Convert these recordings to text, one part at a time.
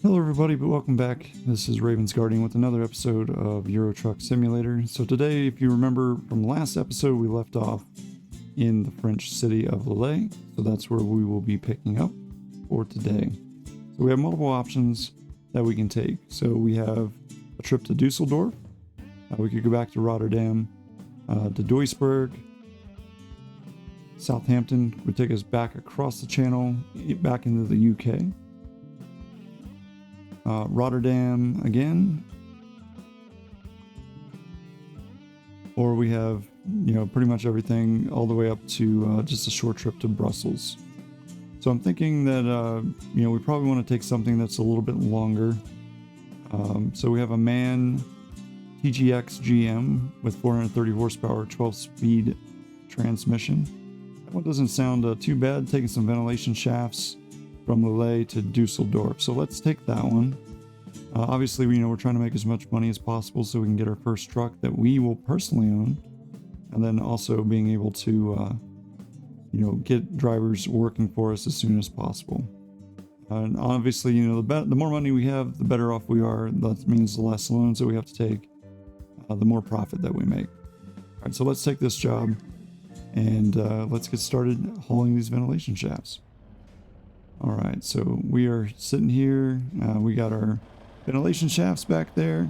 Hello everybody, but welcome back. This is Raven's Guardian with another episode of Euro Truck Simulator. So today, if you remember from the last episode, we left off in the French city of Lille. So that's where we will be picking up for today. So we have multiple options that we can take. So we have a trip to Dusseldorf. We could go back to Rotterdam, to Duisburg. Southampton would take us back across the channel, back into the UK. Rotterdam again, or we have, pretty much everything all the way up to just a short trip to Brussels. So I'm thinking that, we probably want to take something that's a little bit longer. So we have a MAN TGX GM with 430 horsepower, 12-speed transmission. That one doesn't sound too bad, taking some ventilation shafts from Lille to Dusseldorf. So let's take that one. Obviously, we're trying to make as much money as possible so we can get our first truck that we will personally own, and then also being able to, get drivers working for us as soon as possible. And obviously, the more money we have, the better off we are. That means the less loans that we have to take, the more profit that we make. All right, so let's take this job and let's get started hauling these ventilation shafts. All right, so we are sitting here. We got our ventilation shafts back there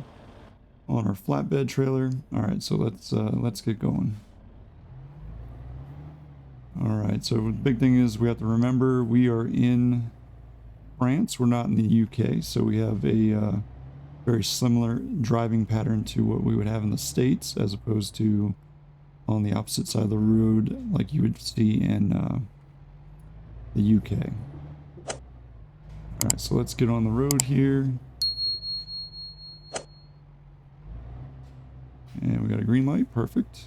on our flatbed trailer. All right, so let's get going. All right, so the big thing is we have to remember we are in France. We're not in the UK, so we have a very similar driving pattern to what we would have in the States, as opposed to on the opposite side of the road like you would see in the UK. Alright, so let's get on the road here. And we got a green light, perfect.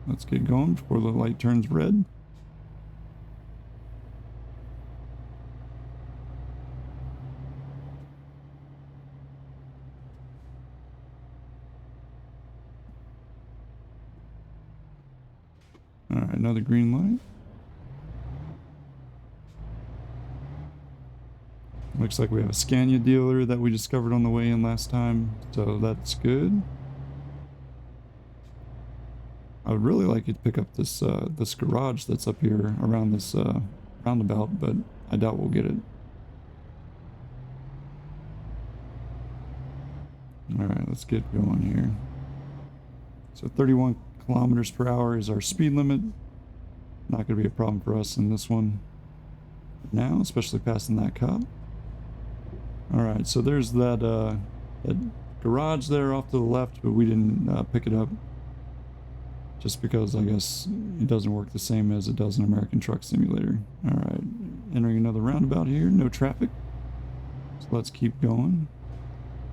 Let's get going before the light turns red. Alright, another green light. Looks like we have a Scania dealer that we discovered on the way in last time, so that's good. I would really like you to pick up this this garage that's up here around this roundabout, but I doubt we'll get it. Alright, let's get going here. So 31 kilometers per hour is our speed limit. Not going to be a problem for us in this one now, especially passing that cop. Alright, so there's that garage there off to the left, but we didn't pick it up. Just because I guess it doesn't work the same as it does in American Truck Simulator. Alright, entering another roundabout here, no traffic. So let's keep going.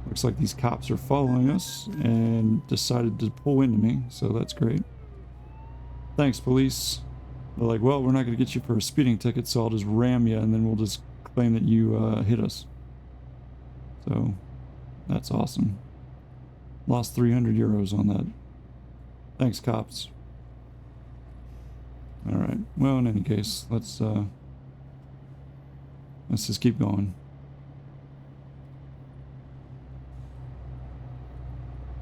Looks like these cops are following us and decided to pull into me, so that's great. Thanks, police. They're like, well, we're not going to get you for a speeding ticket, so I'll just ram you and then we'll just claim that you hit us. So, that's awesome. Lost 300 euros on that. Thanks, cops. Alright, well, in any case, let's just keep going.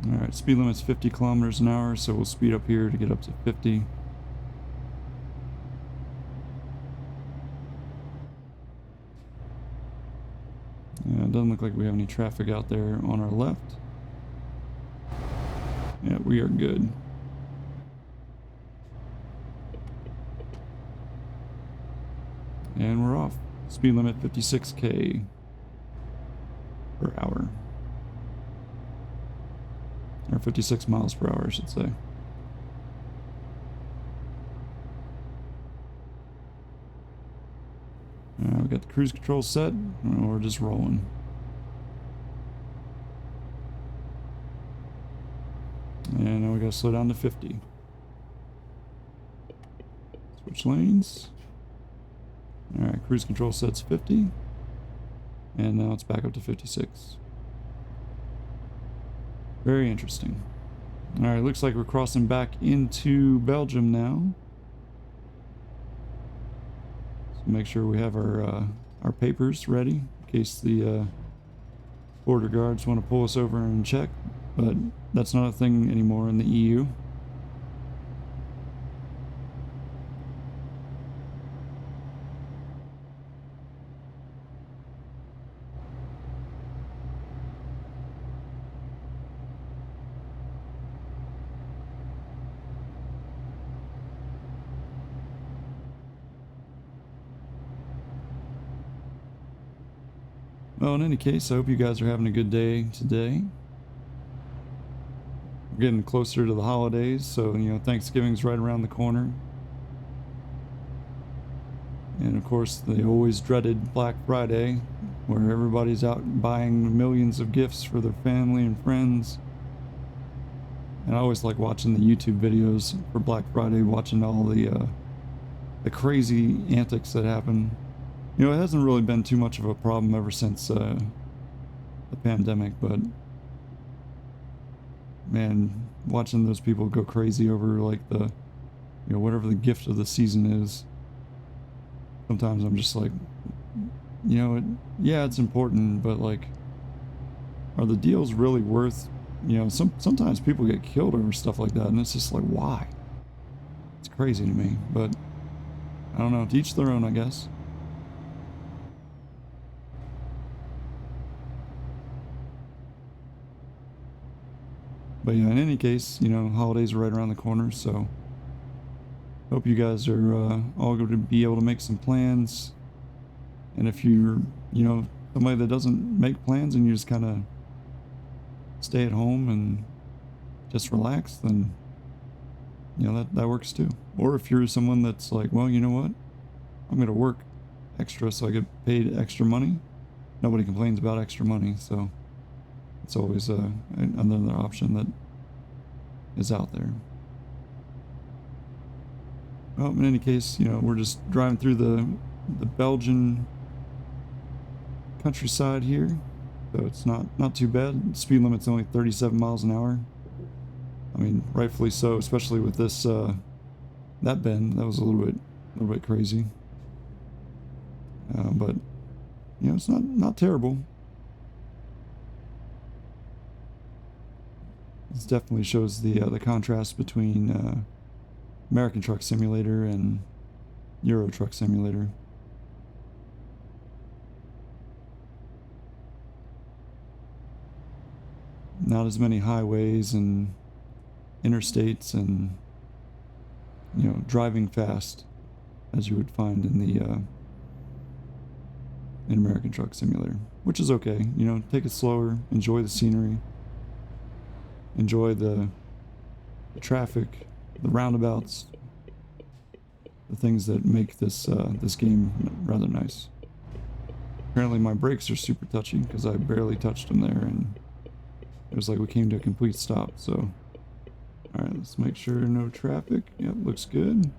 Alright, speed limit's 50 kilometers an hour, so we'll speed up here to get up to 50. Yeah, it doesn't look like we have any traffic out there on our left. Yeah, we are good. And we're off. Speed limit 56k per hour. Or 56 miles per hour, I should say. We got the cruise control set. We're just rolling. And now we gotta slow down to 50. Switch lanes. Alright, cruise control set's 50. And now it's back up to 56. Very interesting. Alright, looks like we're crossing back into Belgium now. So make sure we have our papers ready in case the border guards want to pull us over and check, but that's not a thing anymore in the EU. Well, in any case, I hope you guys are having a good day today. We're getting closer to the holidays, so, Thanksgiving's right around the corner. And of course, the always dreaded Black Friday, where everybody's out buying millions of gifts for their family and friends. And I always like watching the YouTube videos for Black Friday, watching all the crazy antics that happen. It hasn't really been too much of a problem ever since the pandemic, but man, watching those people go crazy over like the, whatever the gift of the season is, sometimes I'm just like, it's important, but like, are the deals really worth, sometimes people get killed over stuff like that, and it's just like, why? It's crazy to me, but I don't know, to each their own, I guess. But yeah, in any case, holidays are right around the corner, so hope you guys are all going to be able to make some plans. And if you're, somebody that doesn't make plans and you just kind of stay at home and just relax, then, that works too. Or if you're someone that's like, well, you know what? I'm going to work extra so I get paid extra money. Nobody complains about extra money, so it's always another option that is out there. Well, in any case, we're just driving through the Belgian countryside here, so it's not too bad. The speed limit's only 37 miles an hour. I mean, rightfully so, especially with this that bend. That was a little bit crazy, but it's not terrible. This definitely shows the contrast between American Truck Simulator and Euro Truck Simulator. Not as many highways and interstates and driving fast as you would find in the in American Truck Simulator, which is okay. Take it slower, enjoy the scenery. Enjoy the traffic, the roundabouts, the things that make this this game rather nice. Apparently my brakes are super touchy because I barely touched them there, and it was like we came to a complete stop. So, all right, let's make sure no traffic. Yep, looks good.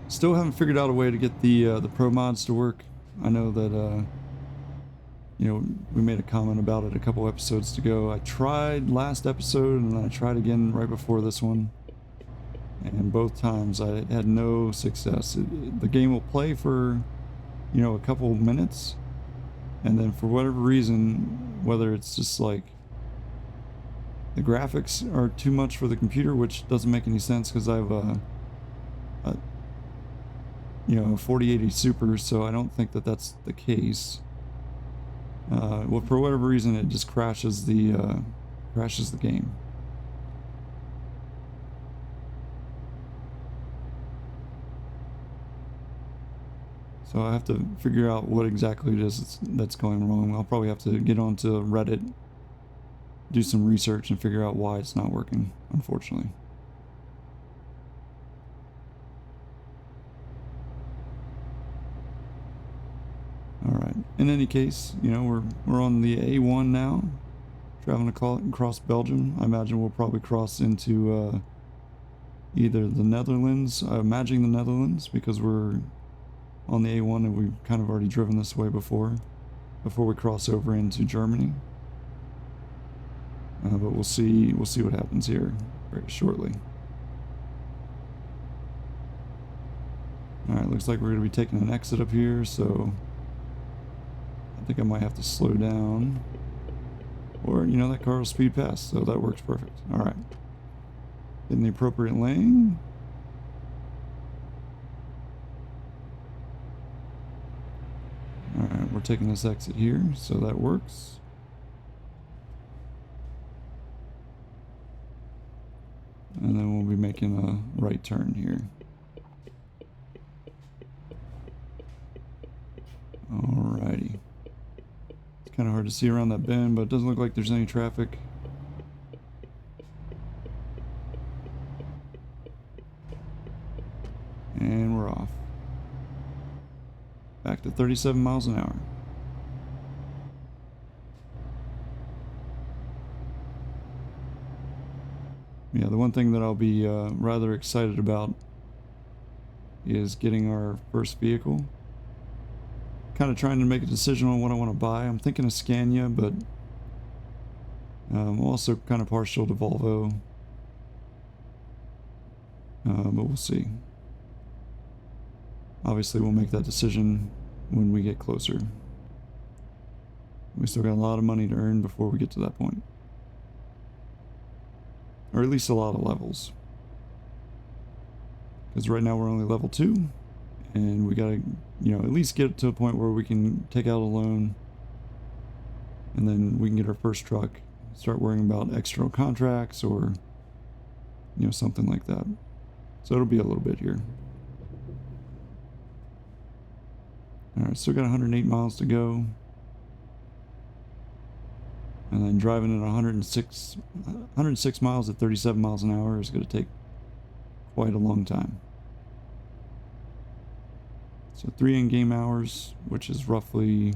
Still haven't figured out a way to get the pro mods to work. I know that we made a comment about it a couple episodes ago. I tried last episode and then I tried again right before this one, and both times I had no success. The game will play for a couple minutes, and then for whatever reason, whether it's just like the graphics are too much for the computer, which doesn't make any sense because I have a 4080 Super, so I don't think that that's the case. Well, for whatever reason, it just crashes the game. So I have to figure out what exactly it is that's going wrong. I'll probably have to get onto Reddit, do some research, and figure out why it's not working, unfortunately. Alright, in any case, we're on the A1 now, traveling across Belgium. I imagine we'll probably cross into either the Netherlands. I imagine the Netherlands, because we're on the A1 and we've kind of already driven this way before we cross over into Germany. But we'll see what happens here very shortly. Alright, looks like we're going to be taking an exit up here, so I think I might have to slow down. Or, you know, that car will speed past, so that works perfect. Alright. In the appropriate lane. Alright, we're taking this exit here, so that works. And then we'll be making a right turn here. Alrighty. It's kind of hard to see around that bend, but it doesn't look like there's any traffic. And we're off. Back to 37 miles an hour. Yeah, the one thing that I'll be rather excited about is getting our first vehicle. Kind of trying to make a decision on what I want to buy. I'm thinking of Scania, but I'm also kind of partial to Volvo. But we'll see. Obviously, we'll make that decision when we get closer. We still got a lot of money to earn before we get to that point. Or at least a lot of levels. Because right now we're only level 2. And we gotta, you know, at least get to a point where we can take out a loan. And then we can get our first truck. Start worrying about external contracts or, you know, something like that. So it'll be a little bit here. Alright, still got 108 miles to go. And then driving at 106 miles at 37 miles an hour is going to take quite a long time. So 3 in-game hours, which is roughly,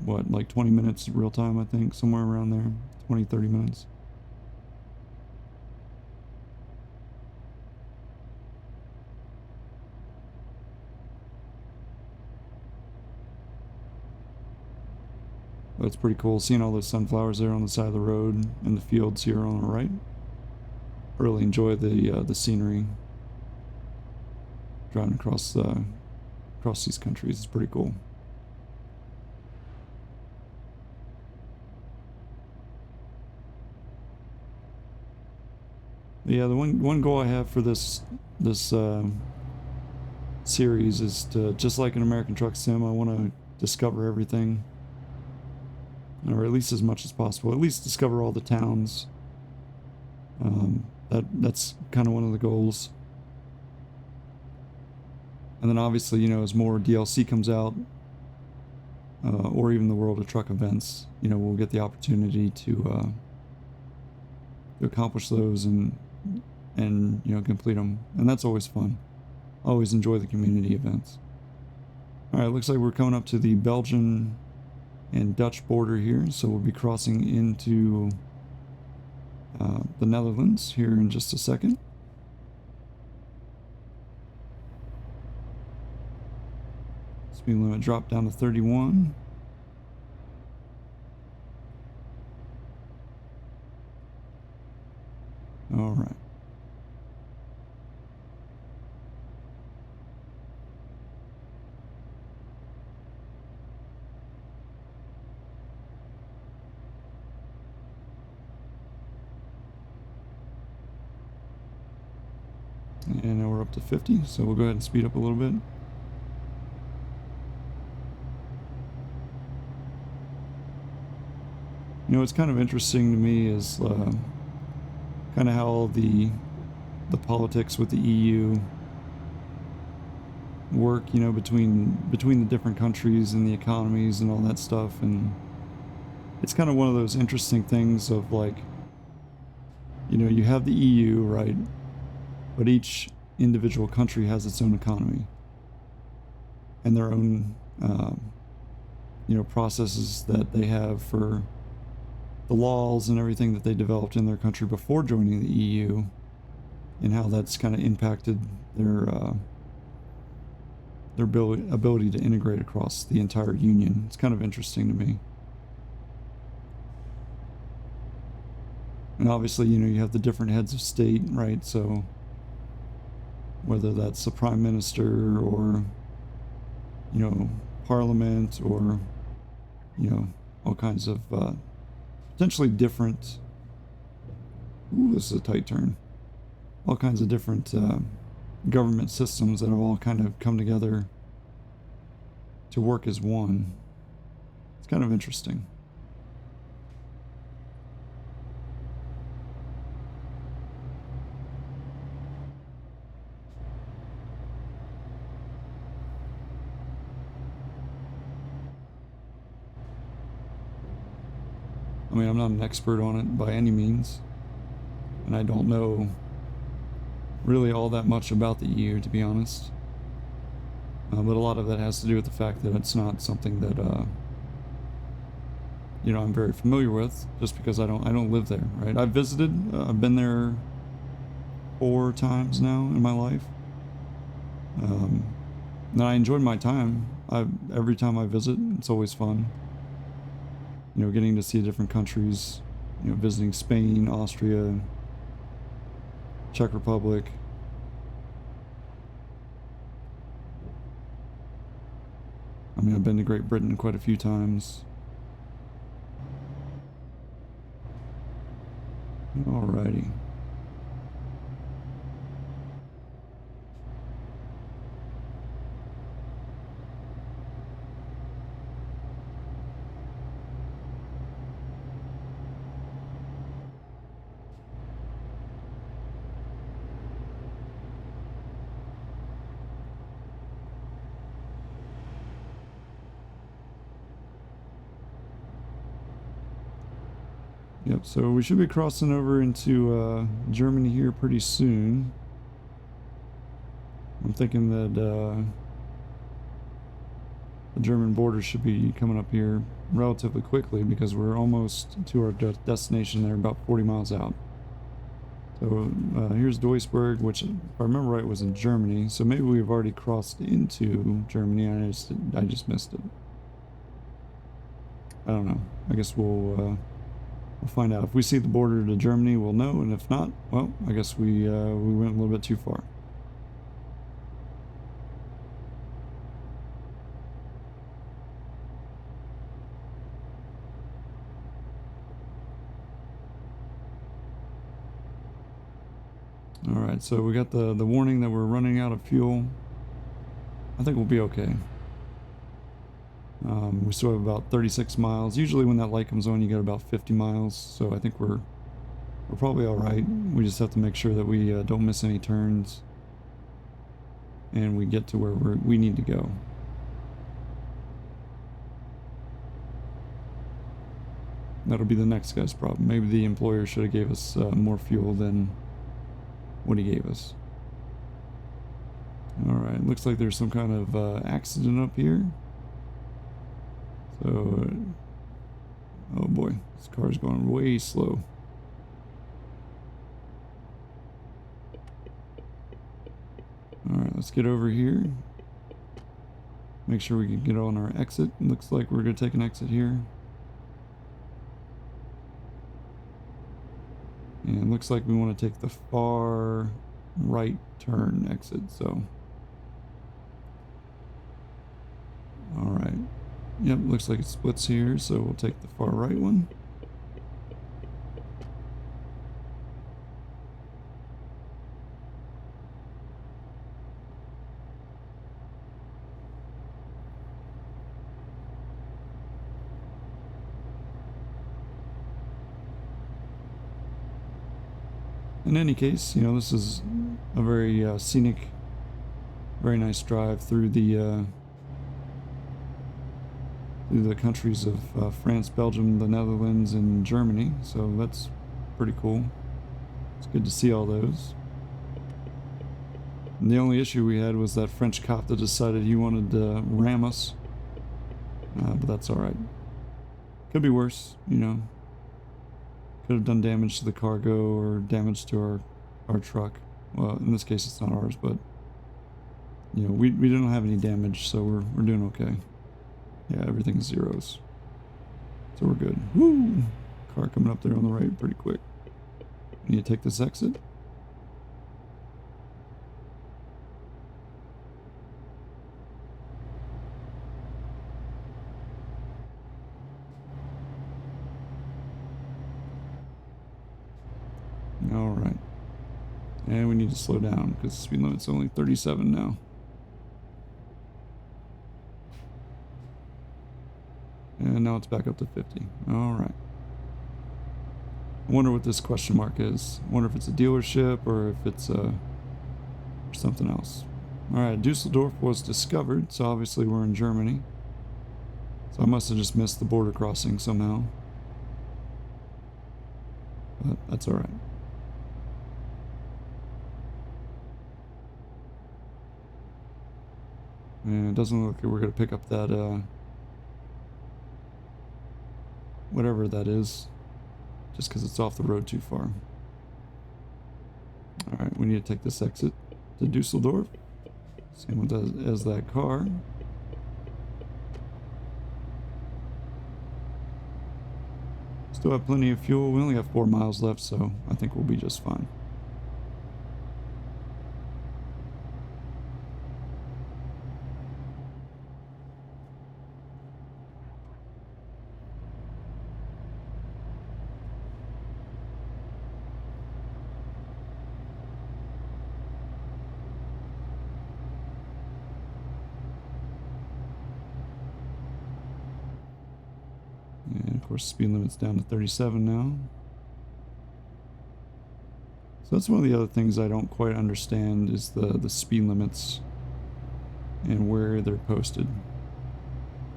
what, like 20 minutes real time, I think, somewhere around there, 20, 30 minutes. But it's pretty cool seeing all those sunflowers there on the side of the road and the fields here on the right. Really enjoy the scenery. Driving across these countries is pretty cool. But yeah, the one goal I have for this series is to, just like an American Truck Sim, I want to discover everything, or at least as much as possible. At least discover all the towns. That's kind of one of the goals. And then obviously, you know, as more DLC comes out, or even the World of Truck events, you know, we'll get the opportunity to accomplish those and you know, complete them. And that's always fun. I always enjoy the community events. Alright, looks like we're coming up to the Belgian and Dutch border here, so we'll be crossing into the Netherlands here in just a second. Speed limit dropped down to 31. All right. And now we're up to 50, so we'll go ahead and speed up a little bit. You know, what's kind of interesting to me is kind of how all the politics with the EU work, you know, between the different countries and the economies and all that stuff. And it's kind of one of those interesting things of, like, you know, you have the EU, right? But each individual country has its own economy and their own, you know, processes that they have for the laws and everything that they developed in their country before joining the EU, and how that's kind of impacted their ability to integrate across the entire union. It's kind of interesting to me. And obviously, you know, you have the different heads of state, right? So whether that's the prime minister or, you know, parliament or, you know, all kinds of potentially different. Ooh, this is a tight turn. All kinds of different government systems that have all kind of come together to work as one. It's kind of interesting. I mean, I'm not an expert on it by any means, and I don't know really all that much about the EU, to be honest. But a lot of that has to do with the fact that it's not something that you know, I'm very familiar with, just because I don't live there, right? I've visited. I've been there 4 times now in my life. And I enjoyed my time. Every time I visit, it's always fun. You know, getting to see different countries. You know, visiting Spain, Austria, Czech Republic. I mean, I've been to Great Britain quite a few times. Alrighty. Yep, so we should be crossing over into Germany here pretty soon. I'm thinking that the German border should be coming up here relatively quickly because we're almost to our destination there, about 40 miles out. So here's Duisburg, which, if I remember right, was in Germany. So maybe we've already crossed into Germany and I just missed it. I don't know. I guess we'll find out. If we see the border to Germany, we'll know, and if not, well, I guess we went a little bit too far. All right, so we got the warning that we're running out of fuel. I think we'll be okay. We still have about 36 miles. Usually when that light comes on, you get about 50 miles. So I think we're probably all right. We just have to make sure that we don't miss any turns, and we get to where we need to go. That'll be the next guy's problem. Maybe the employer should have gave us more fuel than what he gave us. All right, looks like there's some kind of accident up here. So, oh boy, this car's going way slow. Alright, let's get over here. Make sure we can get on our exit. Looks like we're going to take an exit here. And it looks like we want to take the far right turn exit, so. Alright. Yep, looks like it splits here, so we'll take the far right one. In any case, you know, this is a very scenic, very nice drive through the countries of France, Belgium, the Netherlands, and Germany. So that's pretty cool. It's good to see all those. And the only issue we had was that French cop that decided he wanted to ram us. But that's alright. Could be worse, you know. Could have done damage to the cargo or damage to our truck. Well, in this case it's not ours, but you know, we didn't have any damage, so we're doing okay. Yeah, everything's zeros. So we're good. Woo! Car coming up there on the right pretty quick. We need to take this exit. All right. And we need to slow down because the speed limit's only 37 now. And now it's back up to 50. All right. I wonder what this question mark is. I wonder if it's a dealership or if it's something else. All right, Dusseldorf was discovered, so obviously we're in Germany. So I must have just missed the border crossing somehow. But that's all right. And it doesn't look like we're going to pick up that, whatever that is, just because it's off the road too far. All right, we need to take this exit to Dusseldorf. Same with as that car. Still have plenty of fuel. We only have 4 miles left, so I think we'll be just fine. And of course, speed limit's down to 37 now. So that's one of the other things I don't quite understand is the speed limits and where they're posted.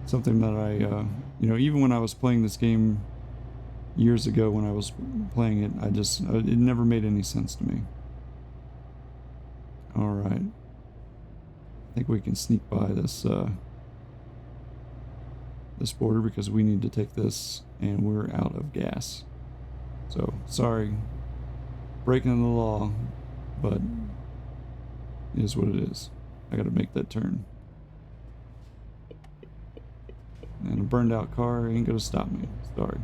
Something that I, you know, even when I was playing this game years ago when I was playing it, it never made any sense to me. All right. I think we can sneak by this, this border because we need to take this and we're out of gas. So, sorry. Breaking the law, but it is what it is. I gotta make that turn. And a burned out car ain't gonna stop me. Sorry.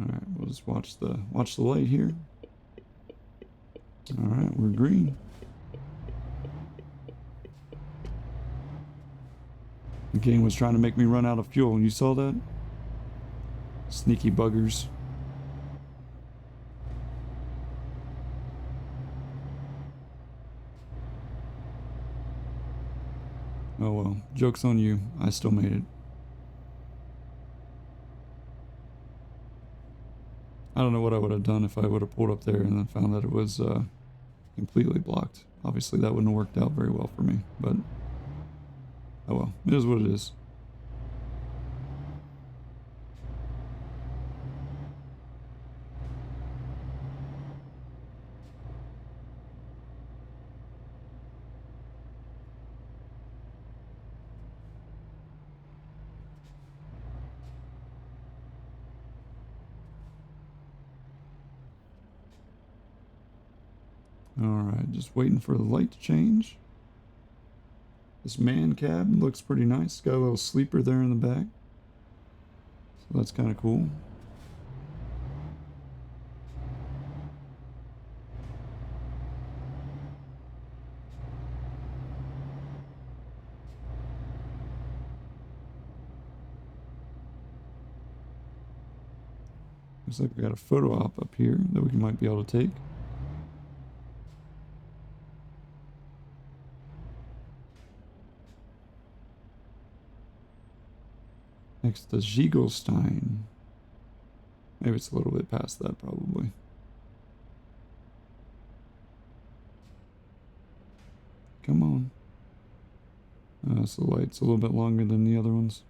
Alright, we'll just watch the light here. Alright, we're green. The game was trying to make me run out of fuel, and you saw that? Sneaky buggers. Oh well, joke's on you. I still made it. I don't know what I would have done if I would have pulled up there and then found that it was completely blocked. Obviously that wouldn't have worked out very well for me, but oh well, it is what it is. Alright, just waiting for the light to change. This man cab looks pretty nice. Got a little sleeper there in the back. So that's kind of cool. Looks like we got a photo op up here that we might be able to take. Next to Ziegelstein. Maybe it's a little bit past that, probably. Come on. So the light's a little bit longer than the other ones.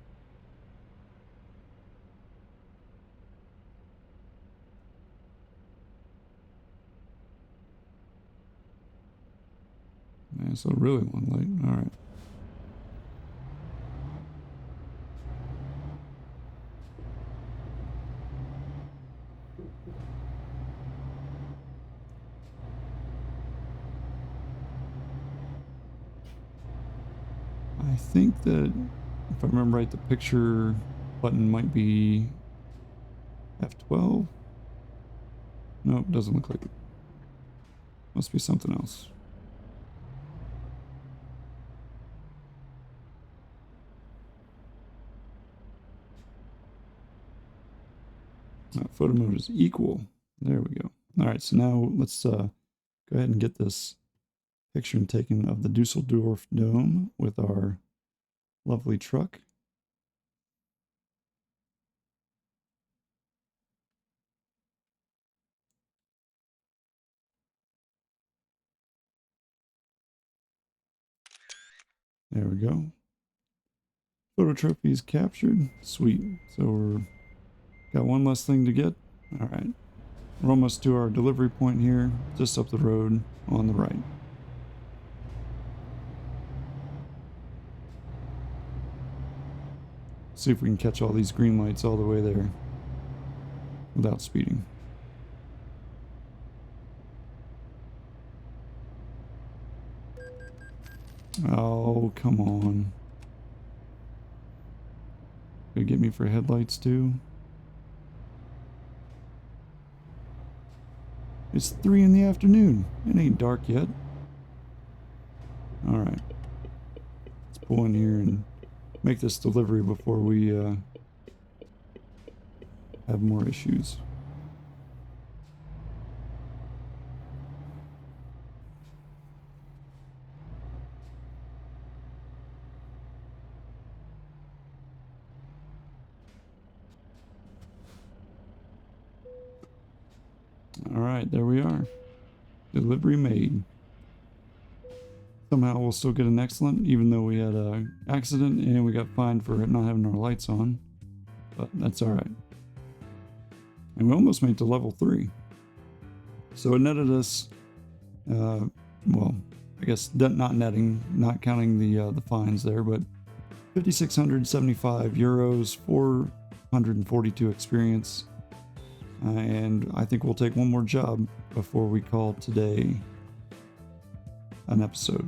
Yeah, so really long light. Alright. think that if I remember right, the picture button might be F12. No, it doesn't look like it. Must be something else. Photo mode is equal. There we go. All right, so now let's go ahead and get this picture taken of the Dusseldorf Dome with our lovely truck. There we go. Photo trophies captured. Sweet. So we're got one less thing to get. All right. We're almost to our delivery point here, just up the road on the right. See if we can catch all these green lights all the way there without speeding. Oh, come on. Gonna get me for headlights too? It's 3 in the afternoon. It ain't dark yet. Alright. Let's pull in here and make this delivery before we have more issues. Alright, there we are. Delivery made. Somehow we'll still get an excellent, even though we had an accident and we got fined for not having our lights on. But that's alright. And we almost made it to level 3. So it netted us, well, I guess not netting, not counting the fines there, but 5,675 euros, 442 experience. And I think we'll take one more job before we call today an episode.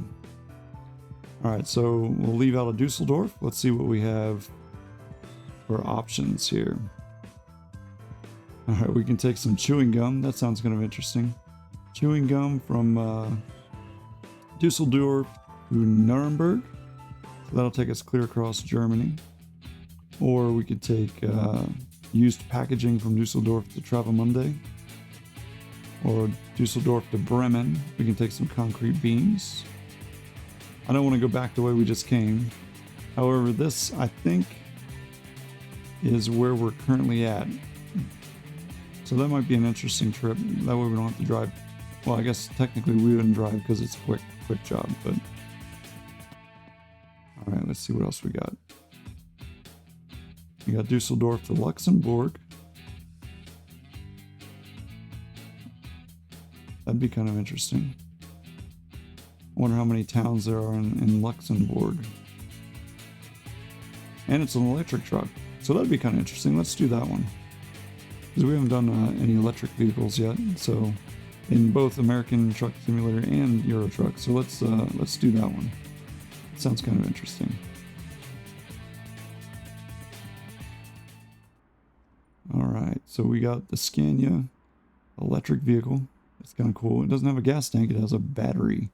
Alright, so we'll leave out of Dusseldorf. Let's see what we have for options here. Alright, we can take some chewing gum. That sounds kind of interesting. Chewing gum from Dusseldorf to Nuremberg. So that'll take us clear across Germany. Or we could take used packaging from Dusseldorf to Travemünde, or Dusseldorf to Bremen. We can take some concrete beams. I don't want to go back the way we just came. However, this, I think, is where we're currently at. So that might be an interesting trip. That way we don't have to drive. Well, I guess technically we wouldn't drive because it's a quick job, but... Alright, let's see what else we got. We got Dusseldorf to Luxembourg. That'd be kind of interesting. I wonder how many towns there are in Luxembourg. And it's an electric truck, so that'd be kind of interesting. Let's do that one. Because we haven't done any electric vehicles yet, so in both American Truck Simulator and Euro Truck. So let's do that one. It sounds kind of interesting. Alright, so we got the Scania electric vehicle. It's kind of cool. It doesn't have a gas tank, it has a battery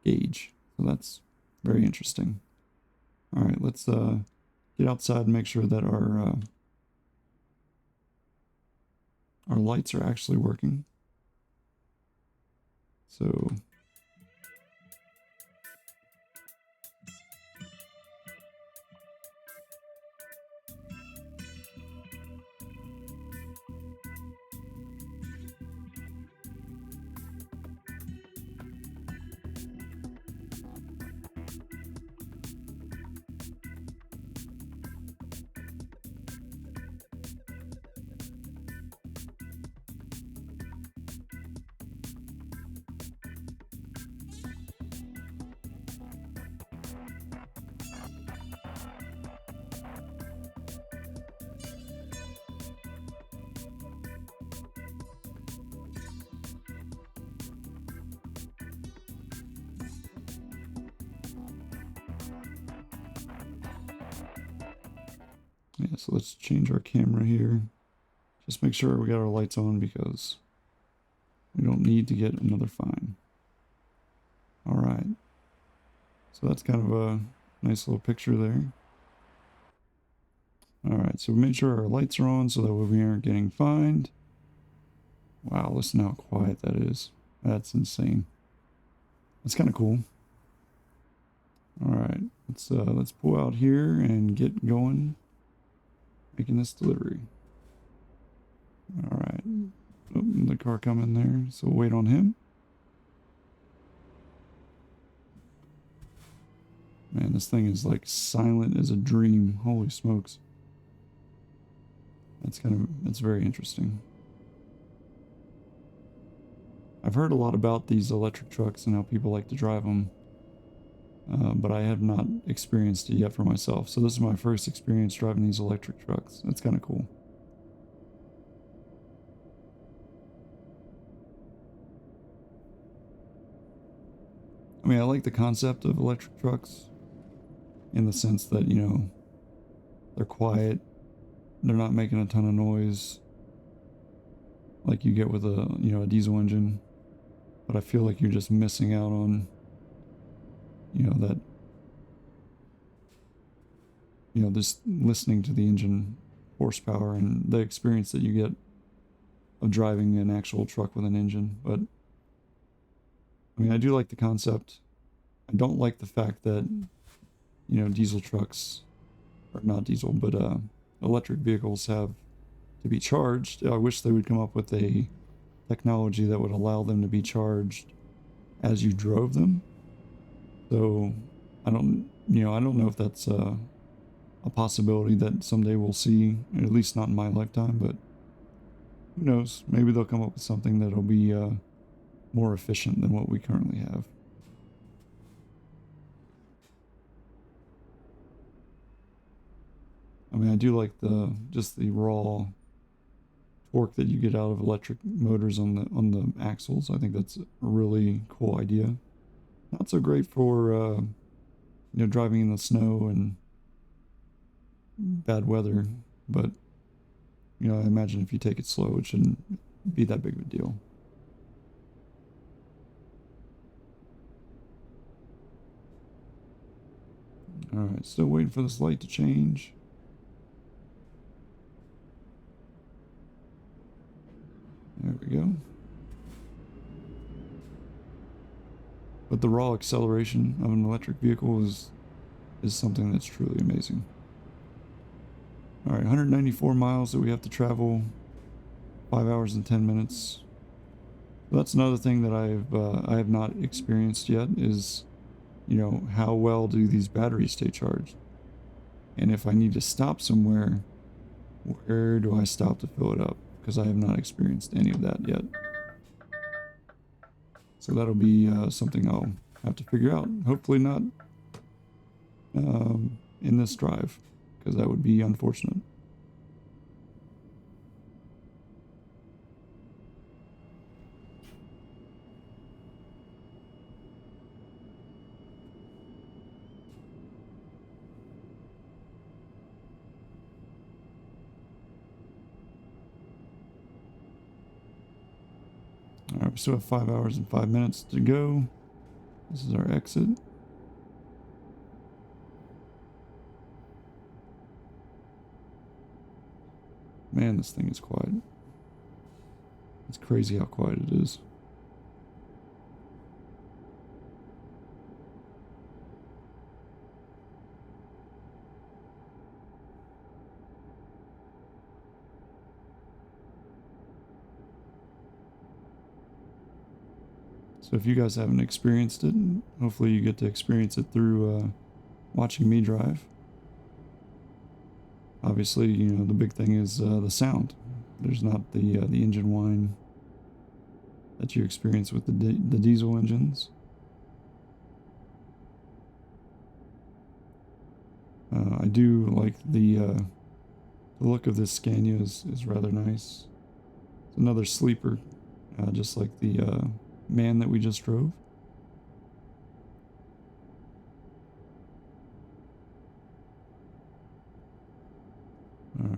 gauge. So that's very interesting. Alright, let's get outside and make sure that our lights are actually working. So... Yeah, so let's change our camera here. Just make sure we got our lights on because we don't need to get another fine. All right. So that's kind of a nice little picture there. All right, so we made sure our lights are on so that we aren't getting fined. Wow, listen how quiet that is. That's insane. That's kind of cool. All right, let's pull out here and get going, making this delivery. All right, oh, the car coming there, so we'll wait on him. Man, this thing is like silent as a dream. Holy smokes. That's very interesting. I've heard a lot about these electric trucks and how people like to drive them, but I have not experienced it yet for myself. So this is my first experience driving these electric trucks. That's kind of cool. I mean, I like the concept of electric trucks in the sense that, you know, they're quiet, they're not making a ton of noise like you get with a diesel engine. But I feel like you're just missing out on, that, just listening to the engine horsepower and the experience that you get of driving an actual truck with an engine. But I mean, I do like the concept. I don't like the fact that, diesel trucks, or not diesel, but electric vehicles have to be charged. I wish they would come up with a technology that would allow them to be charged as you drove them. So I don't know if that's a possibility that someday we'll see, at least not in my lifetime, but who knows? Maybe they'll come up with something that'll be more efficient than what we currently have. I mean, I do like just the raw torque that you get out of electric motors on the axles. I think that's a really cool idea. Not so great for driving in the snow and bad weather, but I imagine if you take it slow, it shouldn't be that big of a deal. All right, still waiting for this light to change. There we go. But the raw acceleration of an electric vehicle is something that's truly amazing. All right, 194 miles that we have to travel, 5 hours and 10 minutes. That's another thing that I have not experienced yet is, how well do these batteries stay charged? And if I need to stop somewhere, where do I stop to fill it up? Because I have not experienced any of that yet. So that'll be something I'll have to figure out. Hopefully not in this drive, because that would be unfortunate. All right, we still have 5 hours and 5 minutes to go. This is our exit. Man, this thing is quiet. It's crazy how quiet it is. So if you guys haven't experienced it, hopefully you get to experience it through watching me drive. Obviously, the big thing is the sound. There's not the engine whine that you experience with the diesel engines. I do like the look of this Scania is rather nice. It's another sleeper, just like the man that we just drove.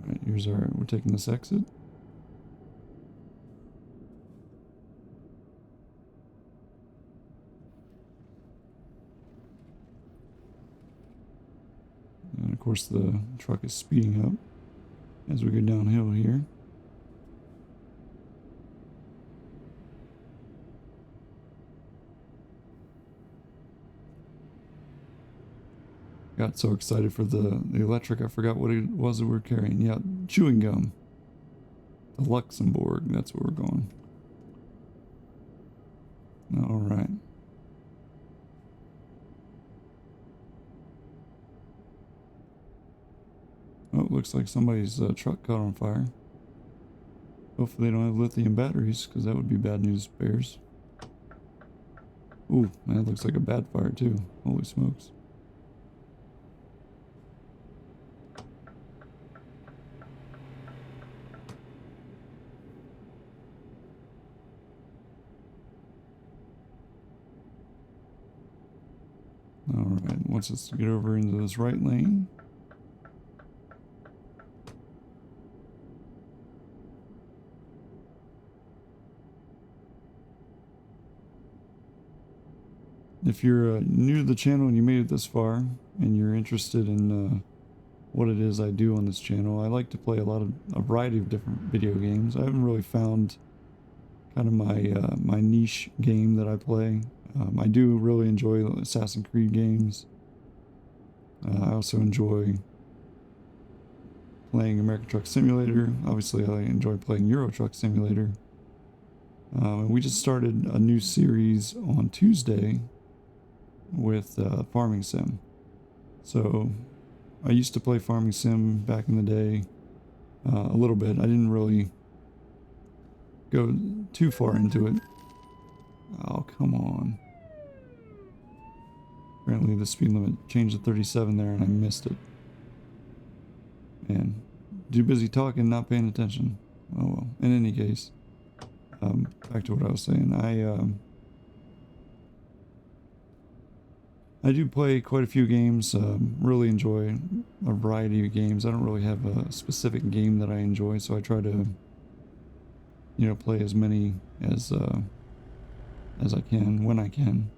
Alright, here's our, we're taking this exit. And of course the truck is speeding up as we go downhill here. Got so excited for the electric, I forgot what it was that we were carrying. Yeah, chewing gum. The Luxembourg, that's where we're going. Alright. Oh, it looks like somebody's truck caught on fire. Hopefully they don't have lithium batteries, because that would be bad news bears. Ooh, man, that looks like a bad fire too. Holy smokes. Alright, wants us to get over into this right lane. If you're new to the channel and you made it this far, and you're interested in what it is I do on this channel, I like to play a variety of different video games. I haven't really found kind of my niche game that I play. I do really enjoy Assassin's Creed games. I also enjoy playing American Truck Simulator. Obviously, I enjoy playing Euro Truck Simulator. And we just started a new series on Tuesday with Farming Sim. So I used to play Farming Sim back in the day a little bit. I didn't really go too far into it. Oh, come on. Apparently the speed limit changed to 37 there and I missed it. Man, too busy talking, not paying attention. Oh well. In any case, back to what I was saying. I do play quite a few games. Really enjoy a variety of games. I don't really have a specific game that I enjoy, so I try to, you know, play as many as I can when I can.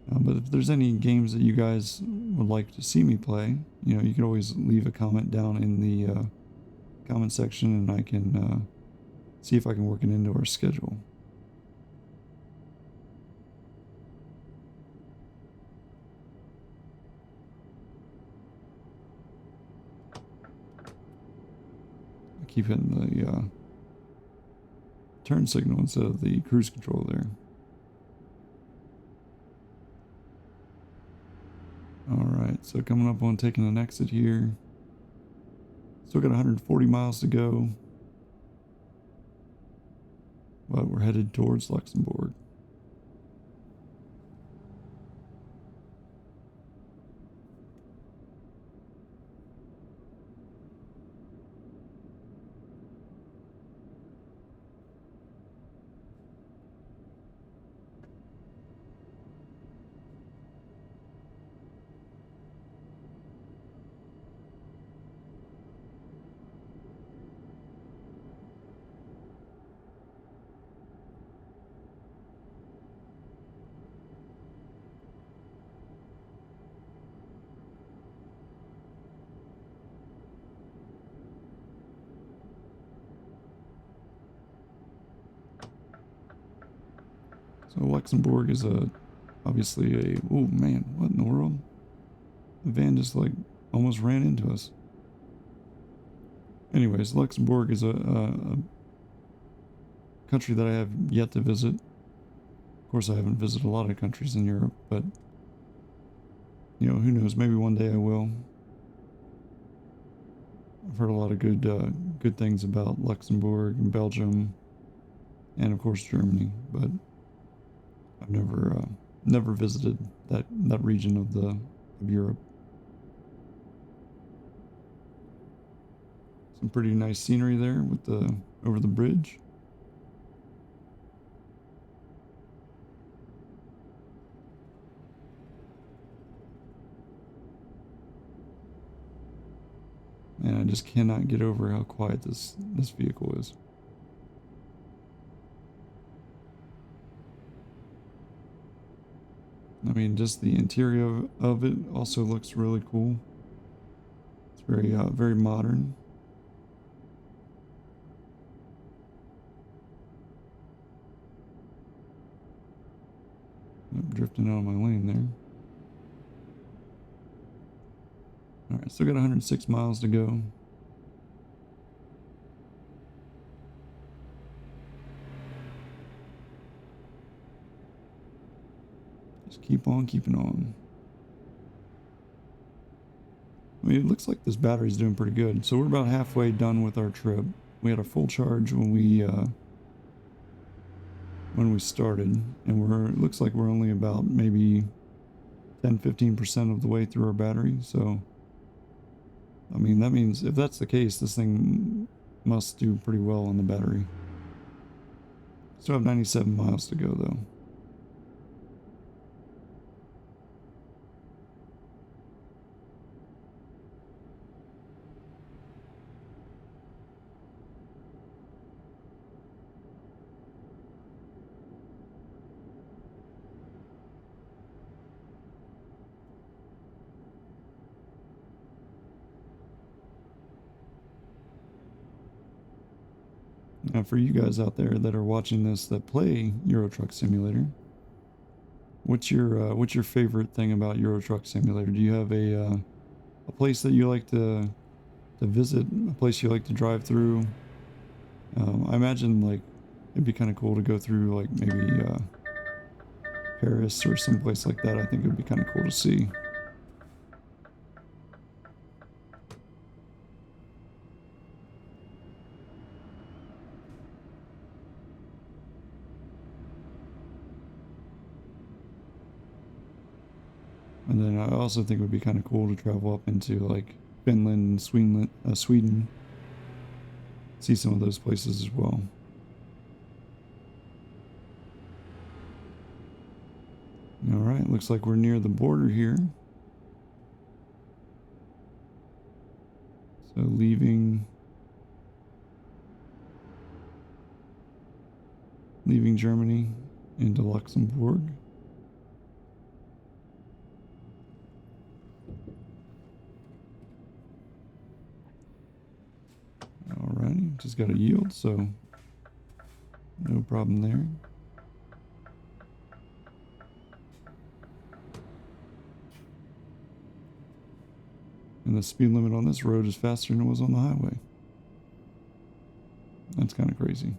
But if there's any games that you guys would like to see me play, you know, you can always leave a comment down in the comment section, and I can see if I can work it into our schedule. I keep hitting the turn signal instead of the cruise control there. Alright, so coming up on taking an exit here. Still got 140 miles to go. But we're headed towards Luxembourg. So Luxembourg is obviously a, oh man, what in the world? The van just like almost ran into us. Anyways, Luxembourg is a country that I have yet to visit. Of course, I haven't visited a lot of countries in Europe, but you know, who knows? Maybe one day I will. I've heard a lot of good things about Luxembourg and Belgium, and of course Germany, but I've never visited that region of Europe. Some pretty nice scenery there with the over the bridge. Man, I just cannot get over how quiet this vehicle is. I mean, just the interior of it also looks really cool. It's very modern. I'm drifting out of my lane there. All right, still got 106 miles to go. Just keep on keeping on. I mean, it looks like this battery's doing pretty good. So we're about halfway done with our trip. We had a full charge when we started, and it looks like we're only about maybe 10-15% of the way through our battery. So I mean, that means if that's the case, this thing must do pretty well on the battery. Still have 97 miles to go though. Now, for you guys out there that are watching this that play Euro Truck Simulator, what's your favorite thing about Euro Truck Simulator? Do you have a place that you like to visit, a place you like to drive through? I imagine like it'd be kind of cool to go through like maybe Paris or someplace like that. I think it would be kind of cool to see. And then I also think it would be kind of cool to travel up into like Finland and Sweden. See some of those places as well. All right, looks like we're near the border here. So leaving Germany into Luxembourg. Alrighty, just got to yield, so no problem there. And the speed limit on this road is faster than it was on the highway. That's kind of crazy.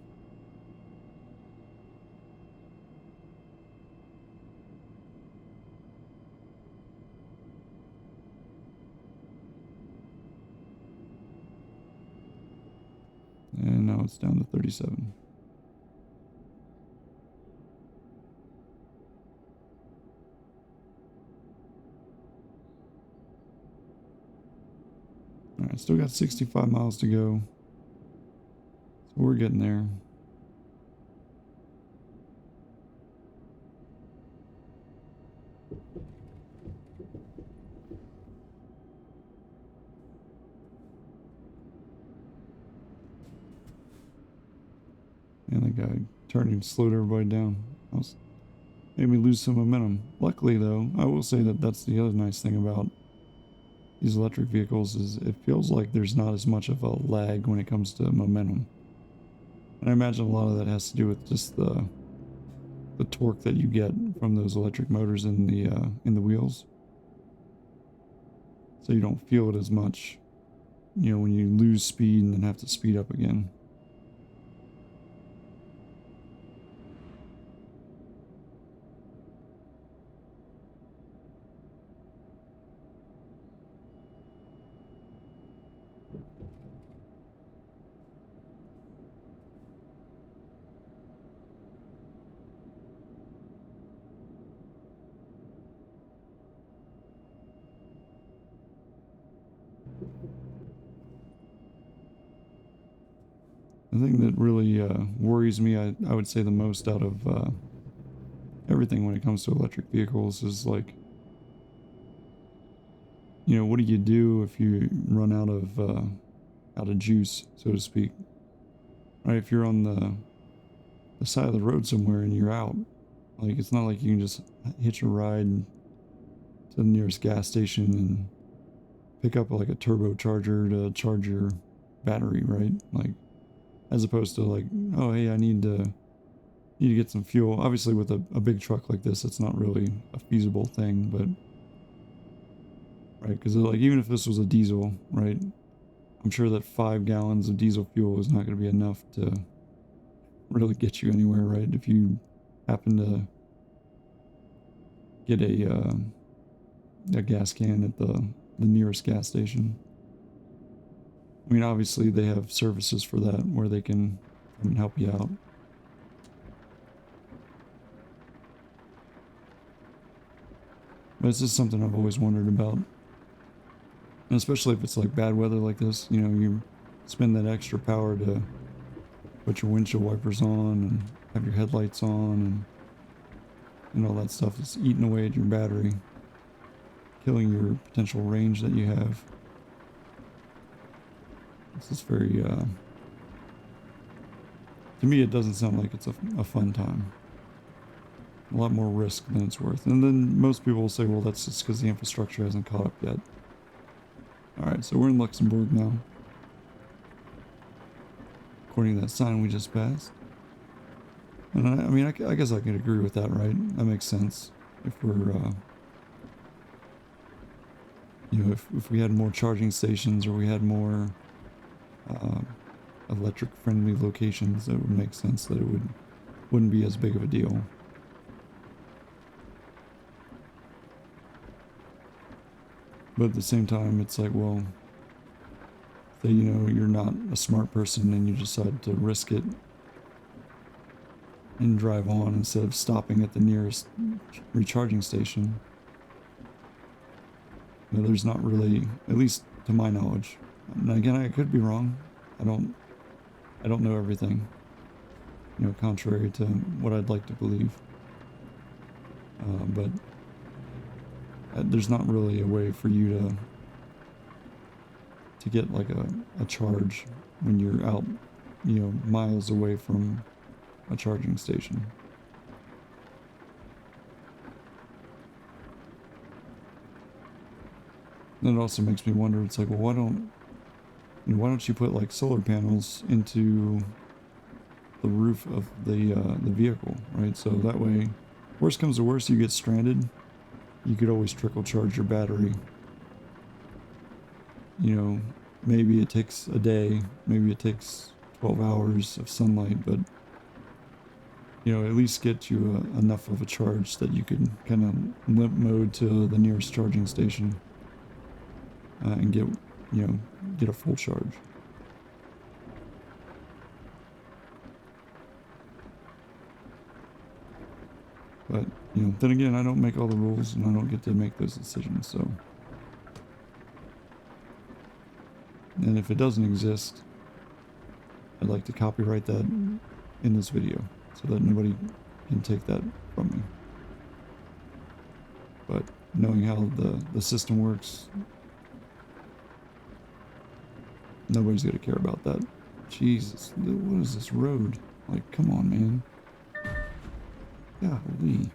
And now it's down to 37. Alright, still got 65 miles to go. So we're getting there. And the guy turning slowed everybody down. Made me lose some momentum. Luckily though, I will say that that's the other nice thing about these electric vehicles is it feels like there's not as much of a lag when it comes to momentum. And I imagine a lot of that has to do with just the torque that you get from those electric motors in the wheels. So you don't feel it as much, you know, when you lose speed and then have to speed up again. The thing that really worries me, I would say the most out of everything when it comes to electric vehicles is like, you know, what do you do if you run out of out of juice, so to speak. Right? If you're on the side of the road somewhere and you're out, like it's not like you can just hitch a ride to the nearest gas station and pick up like a turbocharger to charge your battery, right? Like, as opposed to like, oh hey, I need to get some fuel. Obviously, with a big truck like this, it's not really a feasible thing, but right, because like even if this was a diesel, right, I'm sure that 5 gallons of diesel fuel is not going to be enough to really get you anywhere, right? If you happen to get a gas can at the nearest gas station. I mean, obviously they have services for that where they can come and help you out. But it's just something I've always wondered about. And especially if it's like bad weather like this, you know, you spend that extra power to put your windshield wipers on and have your headlights on and all that stuff. It's eating away at your battery, killing your potential range that you have. This is very, to me it doesn't sound like it's a fun time. A lot more risk than it's worth. And then most people will say, well, that's just because the infrastructure hasn't caught up yet. Alright, so we're in Luxembourg now. According to that sign we just passed. And I mean, I guess I can agree with that, right? That makes sense. If we're, you know, if we had more charging stations or we had more electric-friendly locations, it would make sense that it wouldn't be as big of a deal. But at the same time, it's like, well, say, you know, you're not a smart person and you decide to risk it and drive on instead of stopping at the nearest recharging station. You know, there's not really, at least to my knowledge. And again, I could be wrong. I don't know everything. You know, contrary to what I'd like to believe. But there's not really a way for you to get like a charge when you're out, you know, miles away from a charging station. And it also makes me wonder, it's like, well, why don't you put like solar panels into the roof of the vehicle, right? So that way, worst comes to worst, you get stranded, you could always trickle charge your battery. You know, maybe it takes a day, maybe it takes 12 hours of sunlight, but you know, at least get you enough of a charge that you can kind of limp mode to the nearest charging station and get a full charge. But, you know, then again, I don't make all the rules and I don't get to make those decisions, so. And if it doesn't exist, I'd like to copyright that in this video so that nobody can take that from me. But knowing how the system works, nobody's gonna care about that. Jesus, what is this road? Like, come on, man. Golly.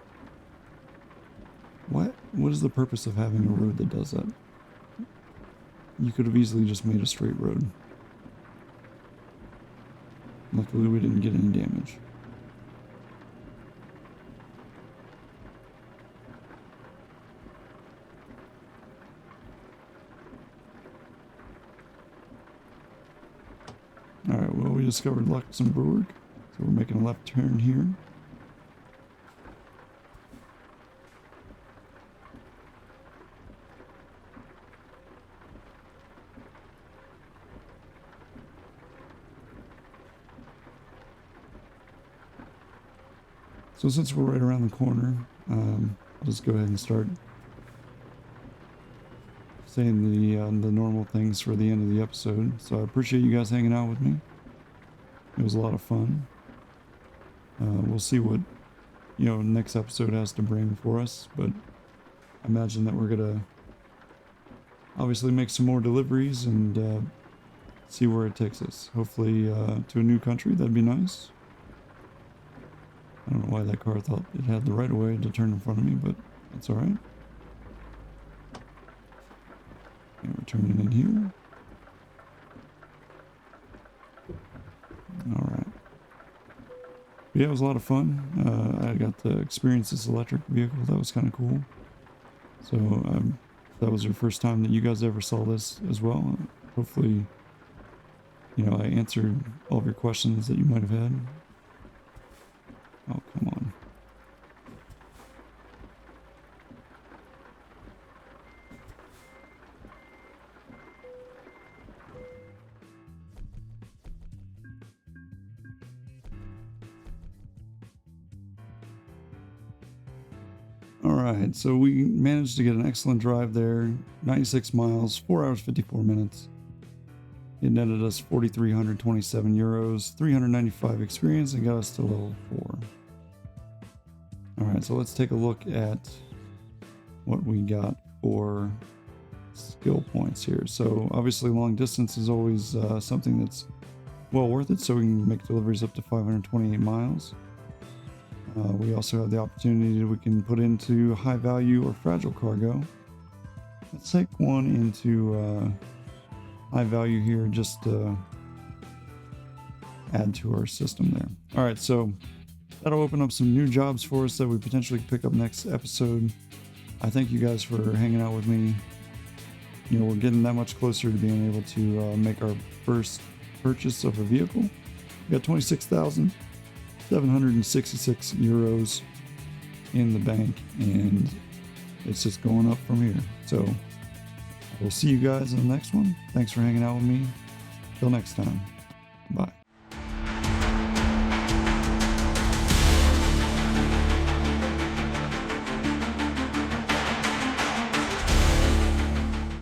What is the purpose of having a road that does that? You could have easily just made a straight road. Luckily, we didn't get any damage. Alright, well, we discovered Luxembourg, so we're making a left turn here. So since we're right around the corner, I'll just go ahead and start saying the normal things for the end of the episode. So I appreciate you guys hanging out with me. It was a lot of fun. We'll see what, you know, next episode has to bring for us, but I imagine that we're gonna obviously make some more deliveries and see where it takes us. Hopefully to a new country. That'd be nice. I don't know why that car thought it had the right of way to turn in front of me, but that's all right. And we're turning in here. All right. Yeah, it was a lot of fun. I got to experience this electric vehicle. That was kind of cool. So that was your first time that you guys ever saw this as well. Hopefully, you know, I answered all of your questions that you might have had. Oh, come on. All right, so we managed to get an excellent drive there. 96 miles, 4 hours, 54 minutes. It netted us 4,327 euros, 395 experience, and got us to level 4. All right, so let's take a look at what we got for skill points here. So obviously long distance is always something that's well worth it, so we can make deliveries up to 528 miles. We also have the opportunity that we can put into high value or fragile cargo. Let's take one into high value here, just to add to our system there. All right, so that'll open up some new jobs for us that we potentially pick up next episode. I thank you guys for hanging out with me. You know, we're getting that much closer to being able to make our first purchase of a vehicle. We got 26,766 euros in the bank, and it's just going up from here. So we'll see you guys in the next one. Thanks for hanging out with me. Till next time. Bye.